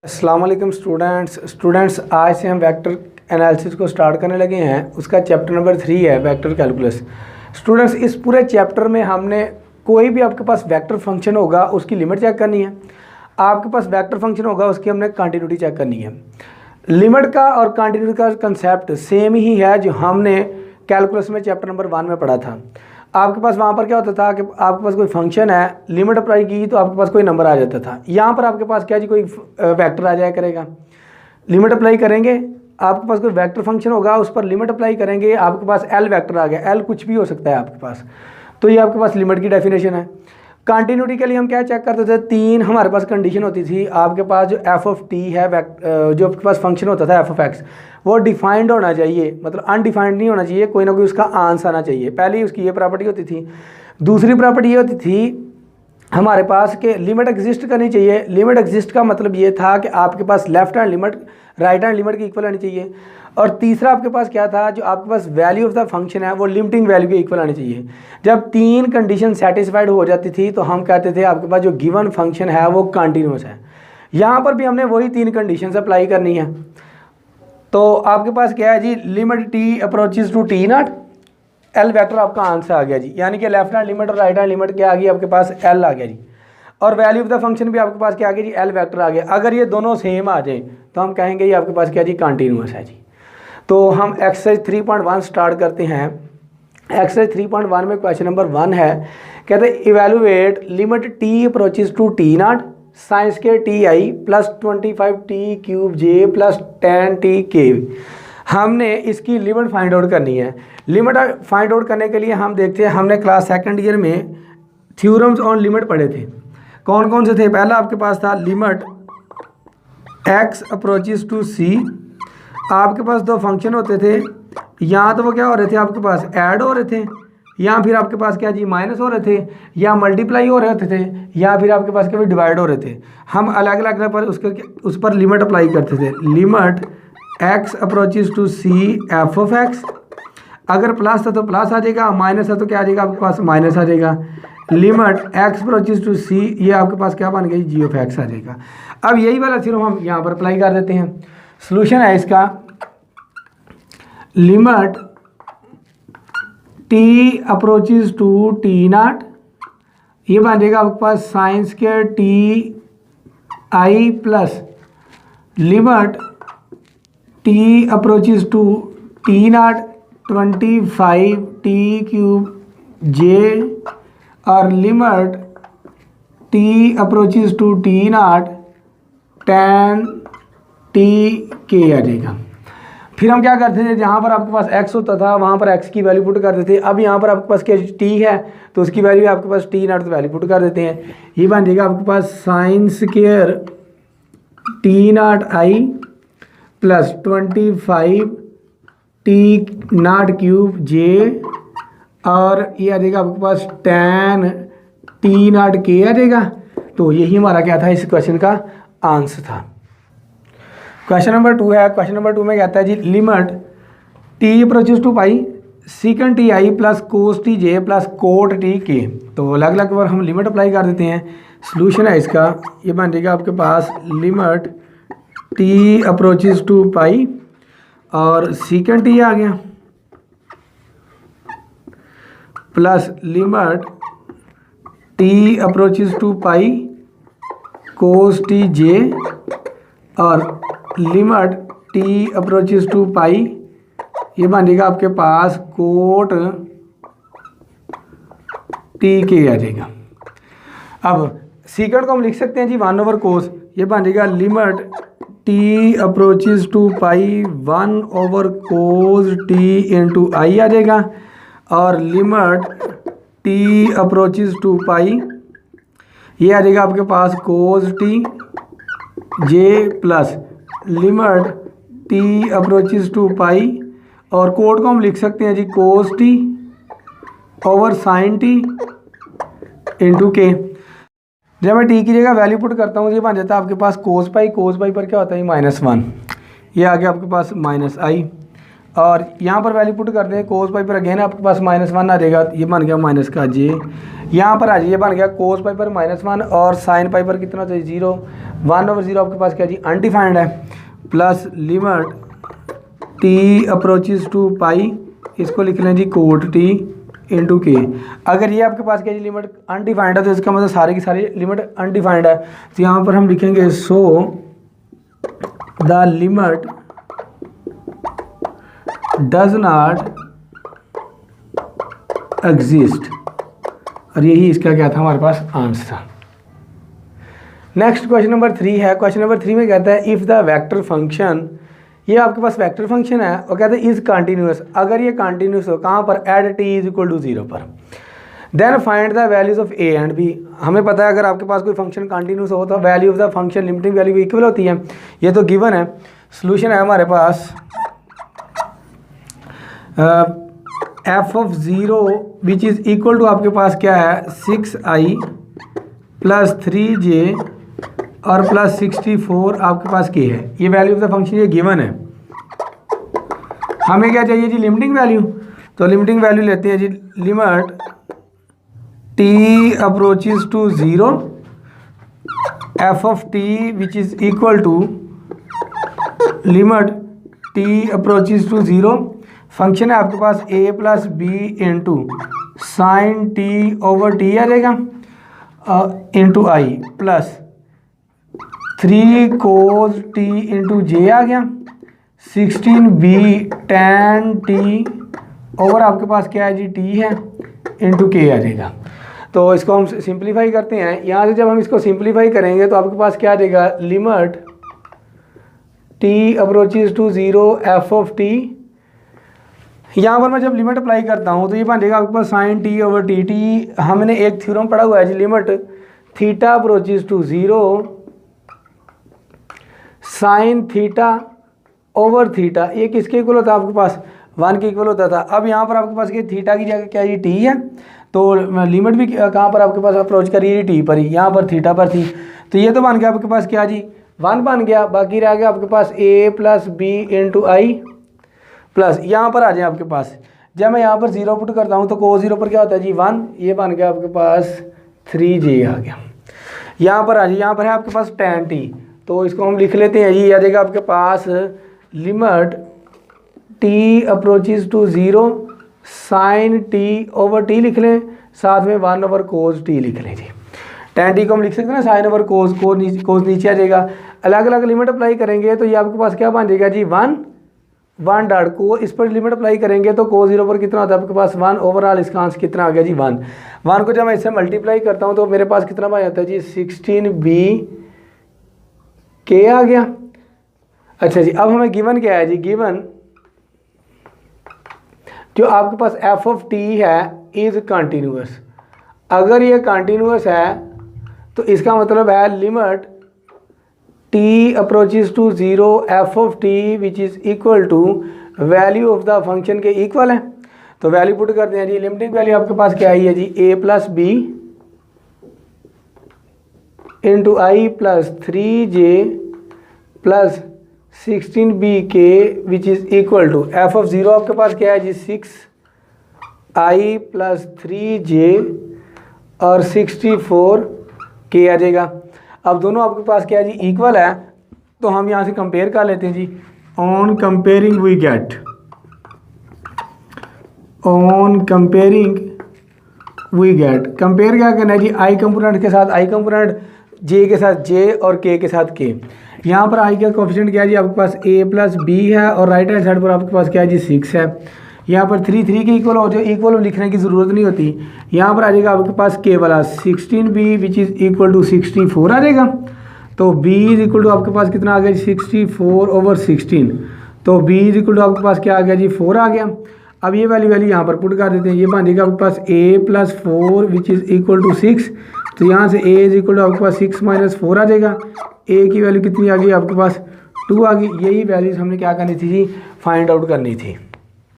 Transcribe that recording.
अस्सलाम वालेकुम स्टूडेंट्स आज से हम वेक्टर एनालिसिस को स्टार्ट करने लगे हैं। उसका चैप्टर नंबर 3 है वेक्टर कैलकुलस। स्टूडेंट्स इस पूरे चैप्टर में हमने कोई भी आपके पास वेक्टर फंक्शन होगा उसकी लिमिट चेक करनी है। आपके पास वेक्टर फंक्शन होगा उसकी हमने कंटिन्यूटी चेक करनी है। लिमिट का और कंटिन्यूटी का कंसेप्ट सेम ही है जो हमने कैलकुलस में चैप्टर नंबर 1 में पढ़ा था। आपके पास वहाँ पर क्या होता था कि आपके पास कोई फंक्शन है, लिमिट अप्लाई की तो आपके पास कोई नंबर आ जाता था। यहाँ पर आपके पास क्या जी कोई वेक्टर आ जाया करेगा, लिमिट अप्लाई करेंगे, आपके पास कोई वेक्टर फंक्शन होगा उस पर लिमिट अप्लाई करेंगे, आपके पास एल वेक्टर आ गया। एल कुछ भी हो सकता है आपके पास, तो ये आपके पास लिमिट की डेफिनेशन है। कंटिन्यूटी के लिए हम क्या चेक करते थे, 3 हमारे पास कंडीशन होती थी। आपके पास जो एफ ऑफ टी है, जो आपके पास फंक्शन होता था एफ ऑफ एक्स, वो डिफाइंड होना चाहिए, मतलब अनडिफाइंड नहीं होना चाहिए, कोई ना कोई उसका आंसर आना चाहिए। पहली उसकी ये प्रॉपर्टी होती थी। दूसरी प्रॉपर्टी ये होती थी हमारे पास कि लिमिट एग्जिस्ट करनी चाहिए। लिमिट एग्जिस्ट का मतलब ये था कि आपके पास left hand limit right hand limit की इक्वल आनी चाहिए। और तीसरा आपके पास क्या था, जो आपके पास वैल्यू ऑफ द फंक्शन है वो लिमिटिंग वैल्यू के इक्वल आनी चाहिए। जब 3 कंडीशन सेटिस्फाइड हो जाती थी तो हम कहते थे आपके पास जो गिवन फंक्शन है वो कंटिन्यूअस है। यहाँ पर भी हमने वही 3 कंडीशन अप्लाई करनी है। तो आपके पास क्या है जी, limit T approaches to T not, L vector आपका आंसर आ गया जी, यानी कि लेफ्ट हैंड लिमिट और राइट हैंड लिमिट क्या आ गई आपके पास, एल आ गया जी। और वैल्यू ऑफ द फंक्शन भी आपके पास क्या आ गया जी, एल वेक्टर आ गया। अगर ये दोनों सेम आ जाए तो हम कहेंगे ये आपके पास क्या जी, कंटिन्यूअस है जी। तो हम एक्सरसाइज 3.1 स्टार्ट करते हैं। एक्सरसाइज 3.1 में क्वेश्चन नंबर 1 है, कहते हैं evaluate limit T approaches to T naught sine square T I plus 25 T cube J plus 10 T K. हमने इसकी लिमिट फाइंड आउट करनी है। लिमिट फाइंड आउट करने के लिए हम देखते हैं, हमने क्लास सेकंड ईयर में थ्योरम्स ऑन लिमिट पढ़े थे। कौन कौन से थे, पहला आपके पास था लिमिट एक्स अप्रोचेज टू सी। आपके पास 2 फंक्शन होते थे, यहाँ तो वो क्या हो रहे थे आपके पास ऐड हो रहे थे, या फिर आपके पास क्या जी माइनस हो रहे थे, या मल्टीप्लाई हो रहे होते थे, या फिर आपके पास क्या डिवाइड हो रहे थे। हम अलग अलग पर उस पर लिमिट अप्लाई करते थे। Limit X approaches to C F of X, अगर प्लस था तो प्लस आ जाएगा, माइनस है तो क्या आ जाएगा आपके पास माइनस आ जाएगा। लिमिट एक्स अप्रोचेज टू सी, ये आपके पास क्या बन गई, जी ऑफ एक्स आ जाएगा। अब यही वाला थ्योरम हम यहाँ पर अप्लाई कर देते हैं। सॉल्यूशन है इसका, limit T approaches to T naught, ये बन जाएगा आपके पास sine square T I plus limit T approaches to T naught 25 T cube j, और limit T approaches to T naught 10 T k आ जाएगा। फिर हम क्या करते थे, जहाँ पर आपके पास x होता था वहाँ पर x की वैल्यू पुट कर देते थे। अब यहाँ पर आपके पास क्या t है तो उसकी वैल्यू आपके पास टी नॉट तो वैल्यू पुट कर देते हैं। ये बन जाएगा आपके पास sine square t naught i plus 25 t naught cube j, और ये आ जाएगा आपके पास 10 टी नॉट के आ जाएगा। तो यही हमारा क्या था, इस क्वेश्चन का आंसर था। क्वेश्चन नंबर 2 है। क्वेश्चन नंबर 2 में कहता है जी limit T approaches to pi second t I plus cos t j plus cot t k. तो अलग अलग बार हम लिमिट अप्लाई कर देते हैं। सॉल्यूशन है इसका, ये बन जाएगा आपके पास limit T approaches to pi और सीकंड टी आ गया plus limit T approaches to pi cos t j, और limit T approaches to pi, ये बन जाएगा आपके पास कोट टी के आ जाएगा। अब सीकंड को हम लिख सकते हैं जी 1 कोस, ये बन जाएगा limit T approaches to pi 1 cos t into i आ जाएगा, और limit T approaches to pi, ये आ जाएगा आपके पास cos t j plus limit T approaches to pi, और कोड को हम लिख सकते हैं जी cos t over sine t into k. जब मैं टी की जगह वैल्यू पुट करता हूँ ये बन जाता है आपके पास कोस पाई। कोस पाई पर क्या होता है -1, ये आ गया आपके पास -i, और यहाँ पर वैल्यू पुट करते हैं कोस पाई पर, अगेन आपके पास -1 आ जाएगा, ये बन गया माइनस का जे, यहाँ पर आ जाइए बन गया कोस पाई पर -1 और साइन पाई पर कितना चाहिए 0, 1/0 आपके पास क्या जी अनडिफाइंड है, plus limit T approaches to pi, इसको लिख लें जी कोट टी इंटू के। अगर ये आपके पास क्या जी लिमिट अनडिफाइंड है तो इसका मतलब सारी की सारी लिमिट अनडिफाइंड है, तो यहाँ पर हम लिखेंगे so the limit does not exist, और यही इसका क्या था हमारे पास आंसर था। नेक्स्ट क्वेश्चन नंबर 3 है। क्वेश्चन नंबर 3 में कहता है इफ़ द वेक्टर फंक्शन, ये आपके पास वेक्टर फंक्शन है और कहते हैं इज़ कंटिन्यूस, अगर ये कंटिन्यूस हो कहाँ पर at T is equal to 0 पर, then find the values of A and B. हमें पता है अगर आपके पास कोई फंक्शन कंटिन्यूस हो तो value of the function limiting value equal होती है, ये तो गिवन है। सोल्यूशन है हमारे पास F of 0 which is equal to आपके पास क्या है 6i प्लस 3j और प्लस 64 आपके पास के है, ये वैल्यू ऑफ द फंक्शन ये गिवन है। हमें क्या चाहिए जी लिमिटिंग वैल्यू, तो लिमिटिंग वैल्यू लेते हैं जी limit T approaches to 0 F of T which is equal to limit T approaches to 0, function है आपके पास a plus B into sine t over t आ जाएगा इंटू आई plus 3 cos t into j आ गया, 16b tan टी ओवर आपके पास क्या है जी टी है इंटू के आ जाएगा। तो इसको हम सिंप्लीफाई करते हैं, यहाँ से जब हम इसको सिंप्लीफाई करेंगे तो आपके पास क्या आ जाएगा limit T approaches to 0 F of T, यहाँ पर मैं जब लिमिट अप्लाई करता हूँ तो ये बन जाएगा आपके पास sine t over t, t हमने एक थ्योरम पढ़ा हुआ है जी limit theta approaches to 0 sine theta over theta, ये किसके इक्वल होता है आपके पास 1 के इक्वल होता था। अब यहाँ पर आपके पास ये थीटा की जगह क्या ये टी है, तो लिमिट भी कहाँ पर आपके पास अप्रोच करी है टी पर ही, यहाँ पर थीटा पर थी, तो ये तो बन गया आपके पास क्या जी 1 बन गया, बाकी रह गया आपके पास a plus B into I plus यहाँ पर आ जाए आपके पास, जब मैं यहाँ पर 0 पुट करता हूँ तो को 0 पर क्या होता है जी 1, ये बन गया आपके पास 3j आ गया। यहाँ पर आ जाए, यहाँ पर है आपके पास tan t, तो इसको हम लिख लेते हैं जी, आ जाएगा आपके पास limit t approaches to 0 sine t over t लिख लें, साथ में 1 ओवर कोस t लिख लें जी। tan t को हम लिख सकते हैं ना साइन ओवर कोस, कोस नीचे आ जाएगा, अलग अलग लिमिट अप्लाई करेंगे तो ये आपके पास क्या बन जाएगा जी 1 डॉट को इस पर लिमिट अप्लाई करेंगे तो को 0 पर कितना होता है आपके पास 1, ओवरऑल इसका आंसर कितना आ गया जी 1 को जब मैं इससे मल्टीप्लाई करता हूँ तो मेरे पास कितना बन जाता है जी 16b के आ गया। अच्छा जी, अब हमें गिवन क्या है जी, गिवन जो आपके पास एफ ऑफ टी है इज कंटिन्यूअस, अगर ये कंटिन्यूअस है तो इसका मतलब है limit T approaches to 0 F of T which is equal to value of the function के इक्वल है। तो वैल्यू पुट करते हैं जी, लिमिटिंग वैल्यू आपके पास क्या आई है जी a plus B into I plus 3j plus 16b K which is equal to F of 0 आपके पास क्या है जी 6i प्लस 3j और 64 के आ जाएगा। अब दोनों आपके पास क्या है जी इक्वल है, तो हम यहाँ से कंपेयर कर लेते हैं जी। On comparing we get, on comparing we get, compare क्या करना है जी आई कंपोनेंट के साथ आई कंपोनेंट, जे के साथ जे और के साथ के। यहाँ पर आई का कोफिशिएंट क्या है जी आपके पास a प्लस बी है और राइट हैंड साइड पर आपके पास क्या है जी 6 है। यहाँ पर 3 के इक्वल हो जाए, इक्वल लिखने की ज़रूरत नहीं होती, यहाँ पर आ जाएगा आपके पास के वाला 16b which is equal to 64 आ जाएगा। तो b इज इक्वल टू आपके पास कितना आ गया 64 ओवर 16, तो b इज इक्वल टू आपके पास क्या आ गया जी 4 आ गया। अब ये वैल्यू यहाँ पर पुट कर देते हैं, ये बन जाएगा आपके पास a plus 4 which is equal to 6, तो यहाँ से a इज इक्वल टू आपके पास 6 माइनस 4 आ जाएगा। a की वैल्यू कितनी आ गई आपके पास 2 आ गई। यही वैल्यूज हमने क्या करनी थी जी फाइंड आउट करनी थी।